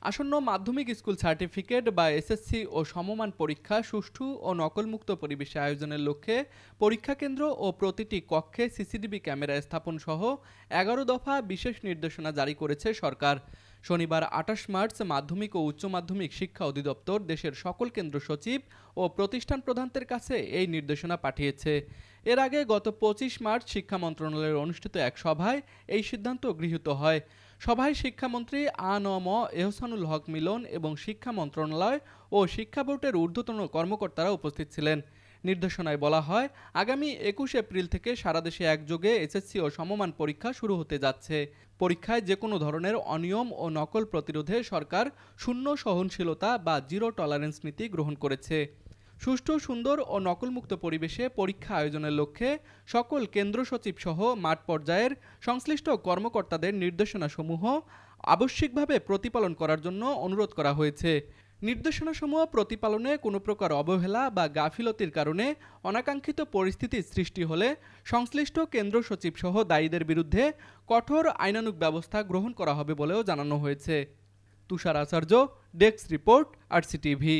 আসন্ন মাধ্যমিক school certificate বা এসএসসি ও সমমান পরীক্ষা সুষ্ঠু ও নকলমুক্ত পরিবেশে আয়োজনের লক্ষ্যে পরীক্ষা কেন্দ্র ও প্রতিটি কক্ষে সিসিটিভি ক্যামেরা স্থাপন সহ ১১ দফা বিশেষ নির্দেশনা জারি করেছে সরকার। শনিবার ২৮ মার্চ মাধ্যমিক ও উচ্চ মাধ্যমিক শিক্ষা অধিদপ্তর দেশের সকল কেন্দ্র সচিব ও প্রতিষ্ঠান প্রধানদের কাছে এই নির্দেশনা পাঠিয়েছে। এর আগে গত ২৫ মার্চ শিক্ষা মন্ত্রণালয়ের অনুষ্ঠিত এক সভায় এই সিদ্ধান্ত গৃহীত হয়। সভায় শিক্ষামন্ত্রী আ.ন.ম এহসানুল হক মিলন এবং শিক্ষা মন্ত্রণালয় ও শিক্ষা বোর্ডের ঊর্ধ্বতন কর্মকর্তারা উপস্থিত ছিলেন। নির্দেশনায় বলা হয়, আগামী ২১ এপ্রিল থেকে সারা দেশে একযোগে এসএসসি ও সমমান পরীক্ষা শুরু হতে যাচ্ছে। পরীক্ষায় যে কোনো ধরনের অনিয়ম ও নকল প্রতিরোধে সরকার শূন্য সহনশীলতা বা জিরো টলারেন্স নীতি গ্রহণ করেছে। সুষ্ঠু, সুন্দর ও নকলমুক্ত পরিবেশে পরীক্ষা আয়োজনের লক্ষ্যে সকল কেন্দ্র সচিব সহ মাঠ পর্যায়ের সংশ্লিষ্ট কর্মকর্তাদের নির্দেশনাসমূহ আবশ্যিকভাবে প্রতিপালন করার জন্য অনুরোধ করা হয়েছে। নির্দেশনাসমূহ প্রতিপালনে কোনো প্রকার অবহেলা বা গাফিলতির কারণে অনাকাঙ্ক্ষিত পরিস্থিতির সৃষ্টি হলে সংশ্লিষ্ট কেন্দ্র সচিব সহ দায়ীদের বিরুদ্ধে কঠোর আইনানুগ ব্যবস্থা গ্রহণ করা হবে বলেও জানানো হয়েছে। তুষার আচার্য, ডেস্ক রিপোর্ট, আরসিটিভি।